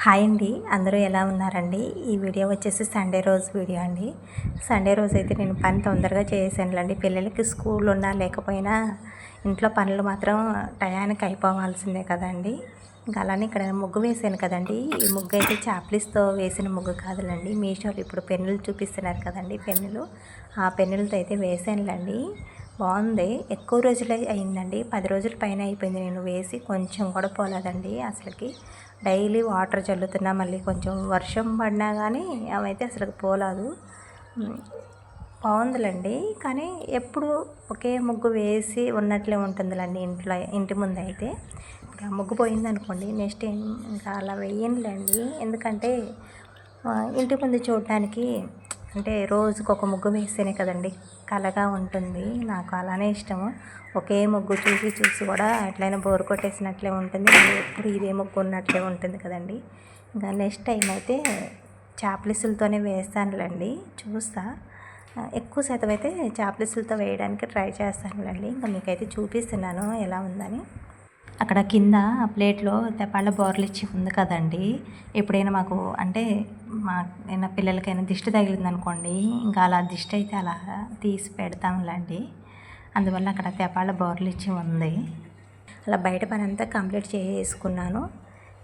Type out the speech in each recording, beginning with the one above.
Hi అండి, అందరూ ఎలా ఉన్నారండి? ఈ వీడియో వచ్చేసి సండే రోజు వీడియో అండి. సండే రోజు అయితే నేను పని తొందరగా చేసేసానులేండి. పిల్లలకి స్కూల్ ఉన్నా లేకపోయినా ఇంట్లో పనులు మాత్రం టయానికి అయిపోవాల్సిందే కదండి. ఇంకా అలానే ఇక్కడ ముగ్గు వేసాను కదండి. ఈ ముగ్గు అయితే చాప్లిస్తో వేసిన ముగ్గు కాదులేండి. మీషోలో ఇప్పుడు పెన్నులు చూపిస్తున్నారు కదండి, పెన్నులు. ఆ పెన్నులతో అయితే వేసానులేండి. బాగుంది. ఎక్కువ రోజులే అయిందండి, 10 రోజుల పైన అయిపోయింది నేను వేసి. కొంచెం కూడా పోలేదండి అసలుకి. డైలీ వాటర్ చల్లుతున్నా, మళ్ళీ కొంచెం వర్షం పడినా కానీ అవైతే అసలు పోలేదు. బాగుందిలేండి. కానీ ఎప్పుడు ఒకే ముగ్గు వేసి ఉన్నట్లే ఉంటుందిలేండి ఇంటి ముందు అయితే. ఇప్పుడు ఆ ముగ్గు పోయిందనుకోండి, నెక్స్ట్ ఇంకా అలా వేయనులేండి. ఎందుకంటే ఇంటి ముందు చూడడానికి అంటే రోజుకొక ముగ్గు వేస్తేనే కదండి కళగా ఉంటుంది. నాకు అలానే ఇష్టము. ఒకే ముగ్గు చూసి చూసి కూడా ఎట్లయినా బోర్ కొట్టేసినట్లే ఉంటుంది. ఎప్పుడు ఇదే ముగ్గు ఉన్నట్లే ఉంటుంది కదండి. ఇంకా నెక్స్ట్ టైం అయితే చాప్లిసులతోనే వేస్తానులేండి. చూస్తా, ఎక్కువ శాతం అయితే చాప్లిసులతో వేయడానికి ట్రై చేస్తానులేండి. ఇంకా మీకైతే చూపిస్తున్నాను ఎలా ఉందని. అక్కడ కింద ప్లేట్లో తెప్పాళ్ళ బోర్లిచ్చి ఉంది కదండి. ఎప్పుడైనా మాకు అంటే ఏమైనా పిల్లలకైనా దిష్టి తగిలిందనుకోండి, ఇంకా అలా దిష్టి అయితే అలా తీసి పెడతాంలేండి. అందువల్ల అక్కడ తెప్పాళ్ళ బోర్లిచ్చి ఉంది. అలా బయట పని అంతా కంప్లీట్ చేసుకున్నాను.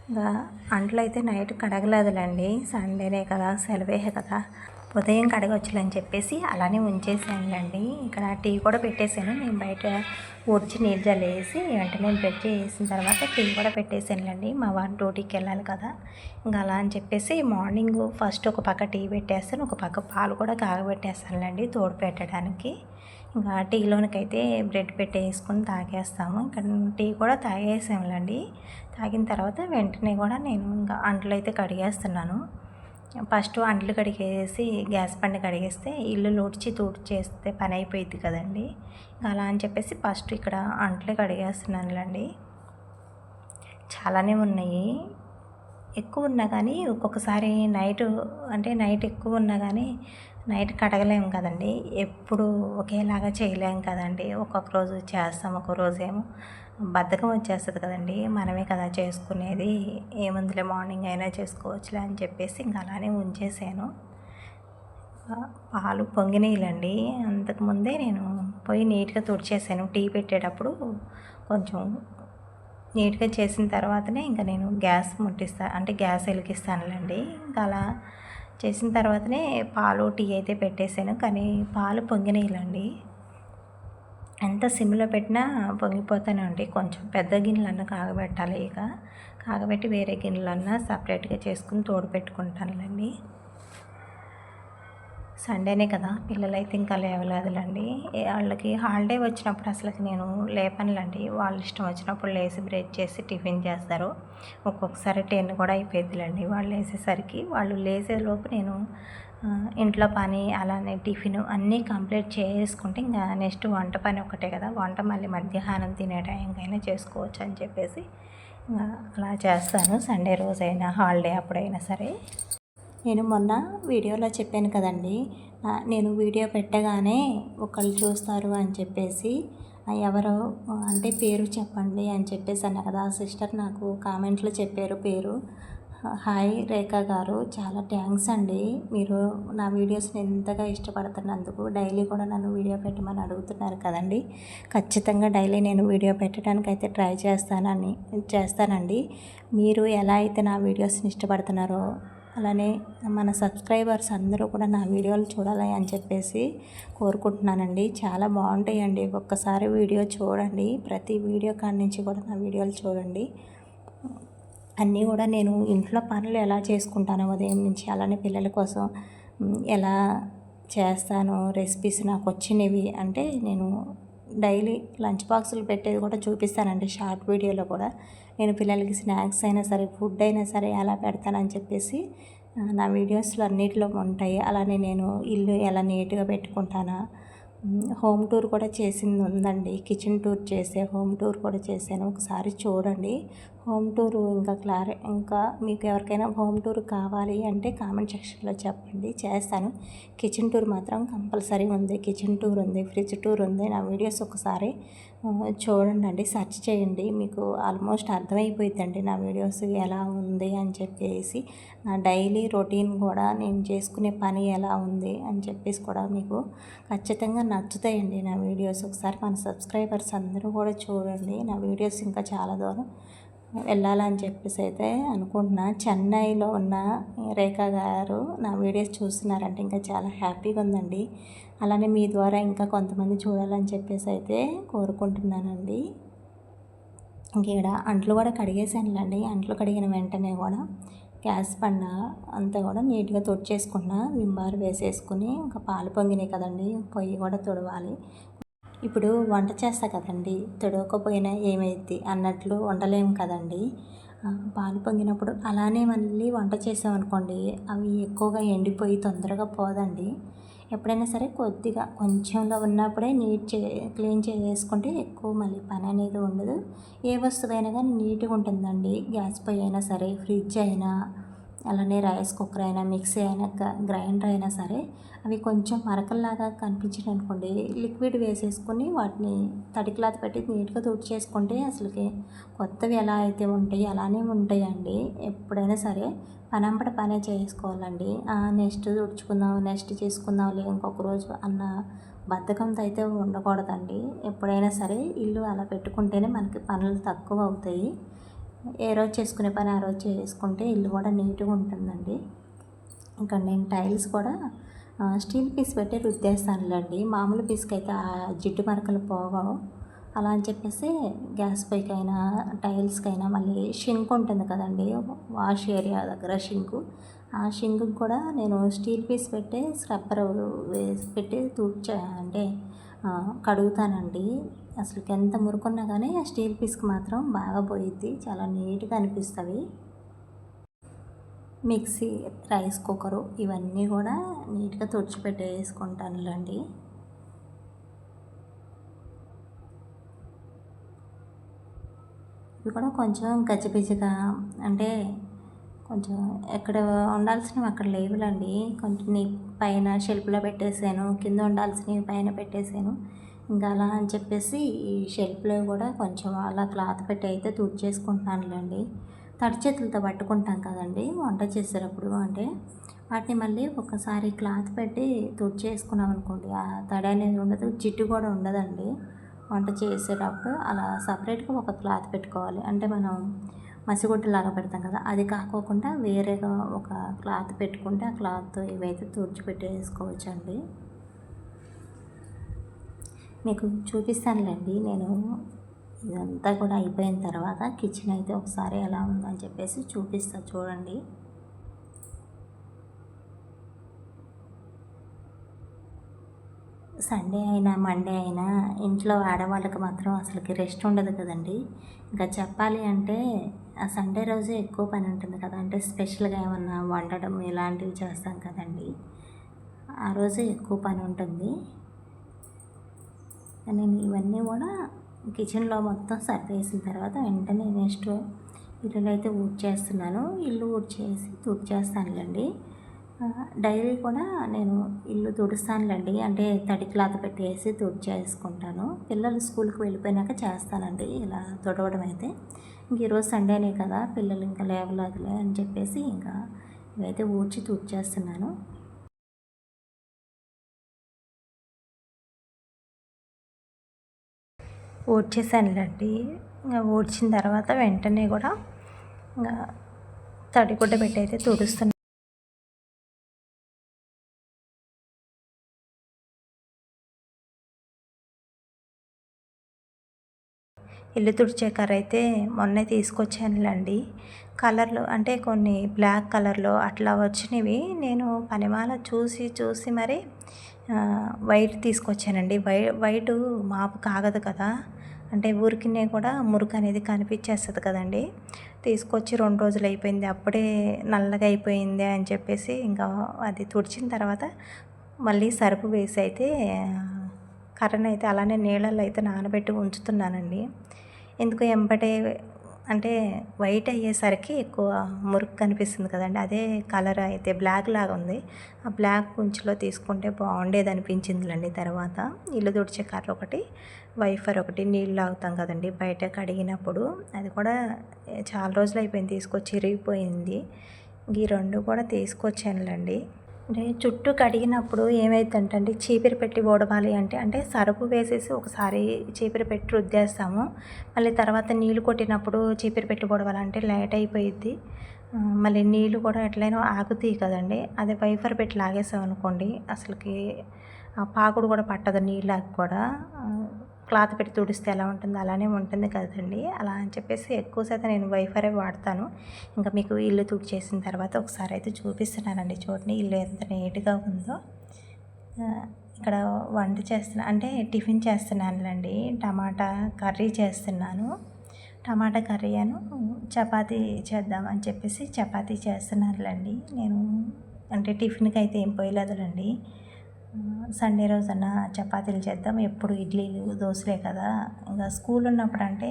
ఇంకా అంట్లు అయితే నైట్ కడగలేదులేండి. సండేనే కదా, సెలవే కదా, ఉదయం కడగొచ్చులని చెప్పేసి అలానే ఉంచేసానులేండి. ఇక్కడ టీ కూడా పెట్టేశాను. నేను బయట ఊడ్చి నీళ్ళు జల్లేసి వెంటనే బ్రష్ చేసిన తర్వాత టీ కూడా పెట్టేసానులేండి. మా వారు డ్యూటీకి వెళ్ళాలి కదా. ఇంకా అలా అని చెప్పేసి మార్నింగ్ ఫస్ట్ ఒక పక్క టీ పెట్టేస్తాను, ఒక పక్క పాలు కూడా కాగబెట్టేస్తానులేండి తోడు పెట్టడానికి. ఇంకా టీలోనికైతే బ్రెడ్ పెట్టేసుకొని తాగేస్తాము. ఇంకా టీ కూడా తాగేసాములేండి. తాగిన తర్వాత వెంటనే కూడా నేను ఇంకా అంట్లు అయితే కడిగేస్తున్నాను. ఫస్ట్ అంట్లు కడిగేసి గ్యాస్ బండ కడిగేస్తే ఇల్లు తుడిచేస్తే పని అయిపోయింది కదండి. అలా అని చెప్పేసి ఫస్ట్ ఇక్కడ అంట్లు కడిగేస్తున్నానులేండి. చాలానే ఉన్నాయి. ఎక్కువ ఉన్నా కానీ ఒక్కొక్కసారి నైట్ ఎక్కువ ఉన్నా కానీ నైట్ కడగలేము కదండి. ఎప్పుడు ఒకేలాగా చేయలేము కదండి. ఒక్కొక్క రోజు చేస్తాం, ఒక్కొక్క రోజు ఏమో బద్ధకం వచ్చేస్తుంది కదండి. మనమే కదా చేసుకునేది, ఏముందిలే మార్నింగ్ అయినా చేసుకోవచ్చులే అని చెప్పేసి ఇంకా అలానే ఉంచేసాను. పాలు పొంగినీళ్ళండి. అంతకుముందే నేను పొయ్యి నీట్గా తుడిచేసాను. టీ పెట్టేటప్పుడు కొంచెం నీట్గా చేసిన తర్వాతనే ఇంకా నేను గ్యాస్ గ్యాస్ వెలిగిస్తానులేండి. ఇంకా అలా చేసిన తర్వాతనే పాలు టీ అయితే పెట్టేశాను. కానీ పాలు పొంగినీళ్ళండి. ఎంత సిమ్లో పెట్టినా పొంగిపోతూనే ఉంటాయి. కొంచెం పెద్ద గిన్నెలన్నా కాగబెట్టాలి. ఇక కాగబెట్టి వేరే గిన్నెలన్నా సపరేట్గా చేసుకుని తోడు పెట్టుకుంటానులేండి. సండేనే కదా, పిల్లలైతే ఇంకా లేవలేదులేండి. వాళ్ళకి హాలిడే వచ్చినప్పుడు అసలుకి నేను లేపనులేండి. వాళ్ళ ఇష్టం వచ్చినప్పుడు లేచి బ్రష్ చేసి టిఫిన్ చేస్తారు. ఒక్కొక్కసారి 10 కూడా అయిపోయిందిలేండి వాళ్ళు లేచేసరికి. వాళ్ళు లేచేలోపు నేను ఇంట్లో పని అలానే టిఫిన్ అన్నీ కంప్లీట్ చేసుకుంటే ఇంకా నెక్స్ట్ వంట పని ఒకటే కదా. వంట మళ్ళీ మధ్యాహ్నం తినే టైంకైనా చేసుకోవచ్చు అని చెప్పేసి అలా చేస్తాను. సండే రోజైనా హాలిడే అప్పుడైనా సరే. నేను మొన్న వీడియోలో చెప్పాను కదండి, నేను వీడియో పెట్టగానే ఒకళ్ళు చూస్తారు అని చెప్పేసి. ఎవరో అంటే పేరు చెప్పండి అని చెప్పేసి అన్న కదా. ఆ సిస్టర్ నాకు కామెంట్లో చెప్పారు పేరు. హాయ్ రేఖా గారు, చాలా థ్యాంక్స్ అండి. మీరు నా వీడియోస్ని ఎంతగా ఇష్టపడుతున్నందుకు. డైలీ కూడా నన్ను వీడియో పెట్టమని అడుగుతున్నారు కదండి. ఖచ్చితంగా డైలీ నేను వీడియో పెట్టడానికి అయితే ట్రై చేస్తానండి. మీరు ఎలా అయితే నా వీడియోస్ని ఇష్టపడుతున్నారో అలానే మన సబ్స్క్రైబర్స్ అందరూ కూడా నా వీడియోలు చూడాలి అని చెప్పేసి కోరుకుంటున్నానండి. చాలా బాగుంటాయండి. ఒక్కసారి వీడియో చూడండి. ప్రతి వీడియో కాడి నుంచి కూడా నా వీడియోలు చూడండి. అన్నీ కూడా నేను ఇంట్లో పనులు ఎలా చేసుకుంటానో ఉదయం నుంచి, అలానే పిల్లల కోసం ఎలా చేస్తానో రెసిపీస్ నాకు వచ్చినవి అంటే నేను డైలీ లంచ్ బాక్సులు పెట్టేది కూడా చూపిస్తానండి. షార్ట్ వీడియోలో కూడా నేను పిల్లలకి స్నాక్స్ అయినా సరే, ఫుడ్ అయినా సరే ఎలా పెడతానని చెప్పేసి నా వీడియోస్లో అన్నిటిలో ఉంటాయి. అలానే నేను ఇల్లు ఎలా నీట్గా పెట్టుకుంటానా, హోమ్ టూర్ కూడా చేసింది ఉందండి. కిచెన్ టూర్ హోమ్ టూర్ కూడా చేశాను. ఒకసారి చూడండి. హోమ్ టూరు ఇంకా మీకు ఎవరికైనా హోమ్ టూర్ కావాలి అంటే కామెంట్ సెక్షన్లో చెప్పండి, చేస్తాను. కిచెన్ టూర్ మాత్రం కంపల్సరీ ఉంది. కిచెన్ టూర్ ఉంది, ఫ్రిడ్జ్ టూర్ ఉంది. నా వీడియోస్ ఒకసారి చూడండి, సెర్చ్ చేయండి, మీకు ఆల్మోస్ట్ అర్థమైపోతుందండి నా వీడియోస్ ఎలా ఉంది అని చెప్పేసి. నా డైలీ రొటీన్ కూడా నేను చేసుకునే పని ఎలా ఉంది అని చెప్పేసి కూడా మీకు ఖచ్చితంగా నచ్చుతాయండి నా వీడియోస్. ఒకసారి మన సబ్స్క్రైబర్స్ అందరూ కూడా చూడండి. నా వీడియోస్ ఇంకా చాలా దూరం వెళ్ళాలని చెప్పేసి అయితే అనుకుంటున్నా. చెన్నైలో ఉన్న రేఖ గారు నా వీడియోస్ చూస్తున్నారంటే ఇంకా చాలా హ్యాపీగా ఉందండి. అలానే మీ ద్వారా ఇంకా కొంతమంది చూడాలని చెప్పేసి అయితే కోరుకుంటున్నానండి. ఇంకేడ అంట్లు కూడా కడిగేసానులేండి. అంట్లు కడిగిన వెంటనే కూడా గ్యాస్ బండ అంతా కూడా నీట్గా తుడిచేసుకున్నా. విమ్ బార్ వేసేసుకుని ఇంకా పాలు పొంగినాయి కదండి, పొయ్యి కూడా తుడవాలి. ఇప్పుడు వంట చేస్తా కదండి, తుడవకపోయినా ఏమైద్ది అన్నట్లు వండలేము కదండి. పాలు పొంగినప్పుడు అలానే మళ్ళీ వంట చేసామనుకోండి, అవి ఎక్కువగా ఎండిపోయి తొందరగా పోదండి. ఎప్పుడైనా సరే కొద్దిగా కొంచెంలో ఉన్నప్పుడే క్లీన్ చేసుకుంటే ఎక్కువ మళ్ళీ పని అనేది ఉండదు. ఏ వస్తువైనా కానీ నీట్గా ఉంటుందండి. గ్యాస్ పొయ్యి అయినా సరే, ఫ్రిడ్జ్ అయినా, అలానే రైస్ కుక్కర్ అయినా, మిక్సీ అయినా, గ్రైండర్ అయినా సరే అవి కొంచెం మరకల్లాగా కనిపించినాయి అనుకోండి, లిక్విడ్ వేసేసుకొని వాటిని తడి క్లాత్ పెట్టి నీట్గా తుడిచేసుకుంటే అసలుకి కొత్తవి ఎలా అయితే ఉంటాయి అలానే ఉంటాయండి. ఎప్పుడైనా సరే పనంపట పనే చేసుకోవాలండి. నెక్స్ట్ తుడుచుకుందాం, నెక్స్ట్ చేసుకుందాంలే ఇంకొక రోజు అన్న బద్ధకంతో అయితే ఉండకూడదండి. ఎప్పుడైనా సరే ఇల్లు అలా పెట్టుకుంటేనే మనకి పనులు తక్కువ అవుతాయి. ఏ రోజు చేసుకునే పని ఆ రోజు చేసుకుంటే ఇల్లు కూడా నీట్గా ఉంటుందండి. ఇంకా నేను టైల్స్ కూడా స్టీల్ పీస్ పెట్టి రుద్దేస్తానులేండి. మామూలు పీస్కి అయితే ఆ జిడ్డు మరకలు పోవవు. అలా అని చెప్పేసి గ్యాస్ పొయ్యికైనా, టైల్స్కైనా, మళ్ళీ షింక్ ఉంటుంది కదండి, వాష్ ఏరియా దగ్గర షింకు, ఆ షింకుకి కూడా నేను స్టీల్ పీస్ పెట్టి స్క్రబ్బర్ వేసి పెట్టి అంటే కడుగుతానండి. అసలు ఎంత మురుకున్నా కానీ ఆ స్టీల్ పీస్కి మాత్రం బాగా పోయిద్ది, చాలా నీట్గా అనిపిస్తుంది. మిక్సీ, రైస్ కుక్కరు ఇవన్నీ కూడా నీట్గా తుడిచిపెట్టేసుకుంటానులేండి. ఇవి కూడా కొంచెం గజిబిజిగా అంటే కొంచెం ఎక్కడ ఉండాల్సినవి అక్కడ లేవులండి. కొంచెం పైన షెల్ఫ్లో పెట్టేసాను, కింద ఉండాల్సినవి పైన పెట్టేసాను. ఇంకా అలా అని చెప్పేసి ఈ షెల్ఫ్లో కూడా కొంచెం అలా క్లాత్ పెట్టి అయితే తుడిచేసుకుంటున్నానులేండి. తడి చేతులతో పట్టుకుంటాం కదండి వంట చేసేటప్పుడు, అంటే వాటిని మళ్ళీ ఒకసారి క్లాత్ పెట్టి తుడిచేసుకున్నాం అనుకోండి, ఆ తడి అనేది ఉండదు, జిడ్డు కూడా ఉండదండి. వంట చేసేటప్పుడు అలా సపరేట్గా ఒక క్లాత్ పెట్టుకోవాలి. అంటే మనం మసిగుడ్డలాగా పెడతాం కదా, అది కాకోకుండా వేరేగా ఒక క్లాత్ పెట్టుకుంటే ఆ క్లాత్తో ఇవైతే తుడిచిపెట్టేసుకోవచ్చండి. మీకు చూపిస్తానులేండి నేను ఇదంతా కూడా అయిపోయిన తర్వాత కిచెన్ అయితే ఒకసారి ఎలా ఉందని చెప్పేసి చూపిస్తా, చూడండి. సండే అయినా మండే అయినా ఇంట్లో ఆడవాళ్ళకి మాత్రం అసలుకి రెస్ట్ ఉండదు కదండి. ఇంకా చెప్పాలి అంటే ఆ సండే రోజే ఎక్కువ పని ఉంటుంది కదా, అంటే స్పెషల్గా ఏమన్నా వండడం ఇలాంటివి చేస్తాం కదండి, ఆ రోజే ఎక్కువ పని ఉంటుంది. నేను ఇవన్నీ కూడా కిచెన్లో మొత్తం సర్దేసిన తర్వాత వెంటనే నెక్స్ట్ ఇల్లు అయితే ఊడ్చేస్తున్నాను. ఇల్లు ఊడ్చేసి తుడిచేస్తానులేండి. డైలీ కూడా నేను ఇల్లు తుడుస్తానులేండి, అంటే తడి క్లాత్ పెట్టేసి తుడిచేసుకుంటాను. పిల్లలు స్కూల్కి వెళ్ళిపోయినాక చేస్తానండి ఇలా తుడవడం అయితే. ఇంక ఈరోజు సండేనే కదా, పిల్లలు ఇంకా లేవలేదులే అని చెప్పేసి ఇంకా ఇవైతే ఊడ్చి తుడిచేస్తున్నాను. ఊడ్చేసానులేండి. ఇంకా ఊడ్చిన తర్వాత వెంటనే కూడా ఇంకా తడిగుడ్డ పెట్టి అయితే తుడుస్తున్నాను. ఇల్లు తుడిచే కర్ర అయితే మొన్నే తీసుకొచ్చానులేండి. కలర్లు అంటే కొన్ని బ్లాక్ కలర్లో అట్లా వచ్చినవి నేను పనిమాల చూసి మరి వైట్ తీసుకొచ్చానండి. వైటు మాపు కాగదు కదా, అంటే ఊరికినే కూడా మురికి అనేది కనిపించేస్తుంది కదండి. తీసుకొచ్చి 2 రోజులు అయిపోయింది, అప్పుడే నల్లగా అయిపోయింది అని చెప్పేసి ఇంకా అది తుడిచిన తర్వాత మళ్ళీ సరుపు వేసి అయితే కర్రను అయితే అలానే నీళ్ళల్లో అయితే నానబెట్టి ఉంచుతున్నానండి. ఎందుకు ఎంబటే అంటే వైట్ అయ్యేసరికి ఎక్కువ మురుకు కనిపిస్తుంది కదండి, అదే కలర్ అయితే బ్లాక్ లాగా ఉంది. ఆ బ్లాక్ కుంచులో తీసుకుంటే బాగుండేది అనిపించిందిలేండి. తర్వాత ఇల్లు తుడిచే కర్ర ఒకటి, వైఫర్ ఒకటి, నీళ్ళు తాగుతాం కదండి బయట కడిగినప్పుడు, అది కూడా చాలా రోజులు అయిపోయింది తీసుకొచ్చి, ఇరిగిపోయింది. ఈ 2 కూడా తీసుకొచ్చానులేండి. అంటే చుట్టూ కడిగినప్పుడు ఏమైద్దంటే చీపిరి పెట్టి ఊడవాలి అంటే సరుపు వేసేసి ఒకసారి చీపిరి పెట్టి రుద్దేస్తాము. మళ్ళీ తర్వాత నీళ్ళు కొట్టినప్పుడు చీపిరి పెట్టి ఊడవాలంటే లేట్ అయిపోయిద్ది. మళ్ళీ నీళ్ళు కూడా ఎట్లైనా ఆగుతాయి కదండి. అదే వైపర్ పెట్టి లాగేసామనుకోండి అసలుకి పాకుడు కూడా పట్టదు నీళ్ళకి కూడా. క్లాత్ పెట్టి తుడిస్తే ఎలా ఉంటుందో అలానే ఉంటుంది కదండి. అలా అని చెప్పేసి ఎక్కువ శాతం నేను వైఫరే వాడతాను. ఇంకా మీకు ఇల్లు తుడిచేసిన తర్వాత ఒకసారి అయితే చూపిస్తున్నానండి. చూడండి ఇల్లు ఎంత నీట్గా ఉందో. ఇక్కడ వంట చేస్తున్నా అంటే టిఫిన్ చేస్తున్నానులేండి. టమాటా కర్రీ చేస్తున్నాను. టమాటా కర్రీ చపాతీ చేద్దామని చెప్పేసి చపాతీ చేస్తున్నానులేండి. నేను అంటే టిఫిన్కి అయితే ఏం పోయలేదులేండి. సండే రోజున చపాతీలు చేద్దాం, ఎప్పుడు ఇడ్లీలు దోశలే కదా. ఇంకా స్కూల్ ఉన్నప్పుడు అంటే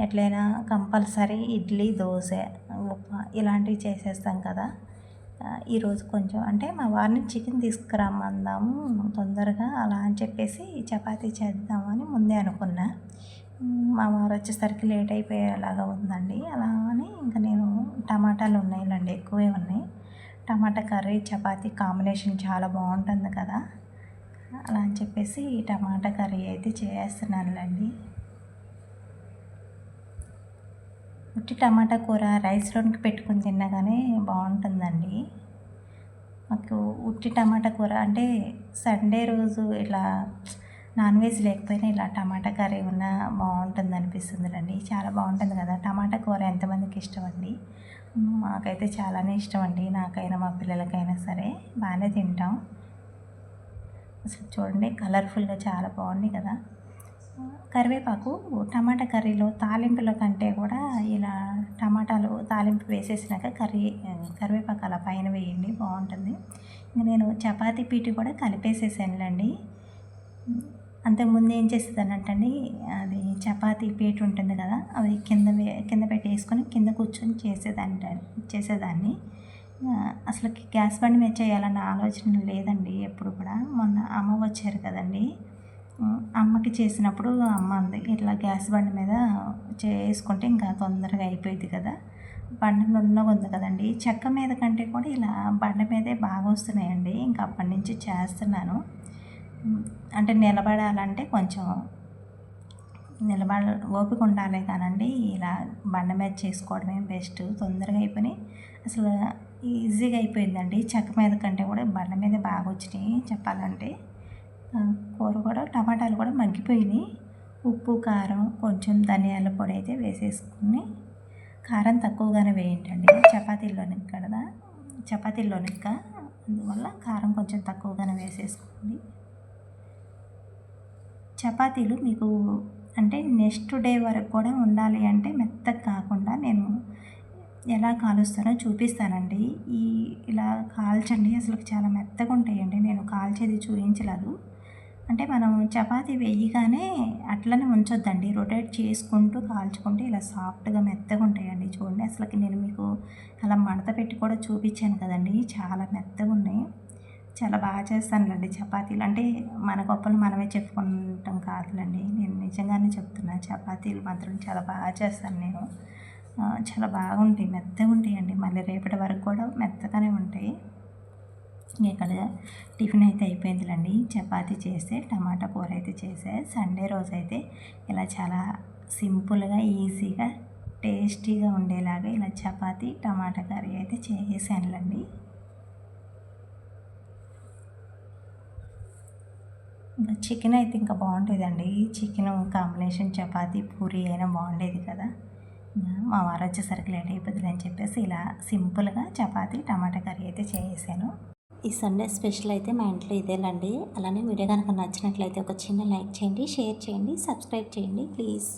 ఎట్లయినా కంపల్సరీ ఇడ్లీ, దోశ, ఉప్మా ఇలాంటివి చేసేస్తాం కదా. ఈరోజు కొంచెం అంటే మా వారిని చికెన్ తీసుకురమ్మందాము తొందరగా అలా అని చెప్పేసి చపాతీ చేద్దామని ముందే అనుకున్నా. మా వారు వచ్చేసరికి లేట్ అయిపోయేలాగా ఉందండి. అలా అని ఇంకా నేను టమాటాలు ఉన్నాయిలేండి, ఎక్కువే ఉన్నాయి. టమాటా కర్రీ చపాతీ కాంబినేషన్ చాలా బాగుంటుంది కదా. అలా అని చెప్పేసి ఈ టమాటా కర్రీ అయితే చేస్తున్నానులేండి. ఉట్టి టమాటా కూర రైస్లోనికి పెట్టుకుని తిన్నా కానీ బాగుంటుందండి. మాకు ఉట్టి టమాటా కూర అంటే సండే రోజు ఇలా నాన్ వెజ్ లేకపోయినా ఇలా టమాటా కర్రీ ఉన్నా బాగుంటుంది అనిపిస్తుందిలేండి. చాలా బాగుంటుంది కదా. టమాటా కూర ఎంతమందికి ఇష్టం అండి? మాకైతే చాలానే ఇష్టం అండి. నాకైనా మా పిల్లలకైనా సరే బాగానే తింటాం. అసలు చూడండి కలర్ఫుల్గా చాలా బాగుంది కదా. కరివేపాకు టమాటా కర్రీలో తాలింపుల కంటే కూడా ఇలా టమాటాలు తాలింపు వేసేసినాక కరివేపాకు అలా పైన వేయండి, బాగుంటుంది. నేను చపాతీ పీటు కూడా కలిపేసేసానులేండి. అంతకుముందు ఏం చేసేదానంటండి, అది చపాతీ పీట ఉంటుంది కదా, అది కింద పెట్టేసుకొని కింద కూర్చొని చేసేదాన్ని. అసలుకి గ్యాస్ బండి మీద చేయాలన్న ఆలోచన లేదండి ఎప్పుడు కూడా. మొన్న అమ్మ వచ్చారు కదండి, అమ్మకి చేసినప్పుడు అమ్మ అంది ఇట్లా గ్యాస్ బండి మీద చేసుకుంటే ఇంకా తొందరగా అయిపోయింది కదా. బండి నున్నగా ఉంది కదండి, చెక్క మీద కంటే కూడా ఇలా బండి మీదే బాగా వస్తున్నాయండి. ఇంకా అప్పటి నుంచి చేస్తున్నాను. అంటే నిలబడాలంటే కొంచెం ఓపిక ఉండాలి కానండి. ఇలా బండ మీద చేసుకోవడమే బెస్ట్, తొందరగా అయిపోయి అసలు ఈజీగా అయిపోయిందండి. చెక్క మీద కంటే కూడా బండ మీద బాగా వచ్చినాయి చెప్పాలంటే. కూర కూడా టమాటాలు కూడా మగ్గిపోయినాయి. ఉప్పు, కారం, కొంచెం ధనియాల పొడి అయితే వేసేసుకుని, కారం తక్కువగానే వేయండి చపాతీల్లోనికి అందువల్ల కారం కొంచెం తక్కువగానే వేసేసుకోండి. చపాతీలు మీకు అంటే నెక్స్ట్ డే వరకు కూడా ఉండాలి అంటే మెత్తగా కాకుండా నేను ఎలా కాలుస్తానో చూపిస్తానండి. ఇలా కాల్చండి, అసలు చాలా మెత్తగా ఉంటాయండి. నేను కాల్చేది చూపించలేదు. అంటే మనం చపాతీ వేయగానే అట్లనే ఉంచొద్దండి, రొటేట్ చేసుకుంటూ కాల్చుకుంటే ఇలా సాఫ్ట్గా మెత్తగా ఉంటాయండి. చూడండి అసలుకి నేను మీకు అలా మడత పెట్టి కూడా చూపించాను కదండి, చాలా మెత్తగా ఉన్నాయి. చాలా బాగా చేస్తానులేండి చపాతీలు. అంటే మన గొప్పలు మనమే చెప్పుకుంటాం కాదులేండి, నేను నిజంగానే చెప్తున్నాను. చపాతీలు మాత్రం చాలా బాగా చేస్తాను నేను. చాలా బాగుంటాయి, మెత్తగా ఉంటాయండి. మళ్ళీ రేపటి వరకు కూడా మెత్తగానే ఉంటాయి. ఇక్కడ టిఫిన్ అయితే అయిపోయిందిలేండి. చపాతీ చేస్తే టమాటా కూర అయితే చేసే. సండే రోజు అయితే ఇలా చాలా సింపుల్గా ఈజీగా టేస్టీగా ఉండేలాగా ఇలా చపాతీ టమాటా కర్రీ అయితే చేసానులేండి. ఇంకా చికెన్ అయితే ఇంకా బాగుంటుందండి. చికెన్ కాంబినేషన్ చపాతీ పూరి అయినా బాగుండేది కదా. మా వారు వచ్చేసరికి లేట్ అయిపోతుంది అని చెప్పేసి ఇలా సింపుల్గా చపాతీ టమాటా కర్రీ అయితే చేసాను. ఈ సండే స్పెషల్ అయితే మా ఇంట్లో ఇదేనండి. అలానే వీడియో కనుక నచ్చినట్లయితే ఒక చిన్న లైక్ చేయండి, షేర్ చేయండి, సబ్స్క్రైబ్ చేయండి ప్లీజ్.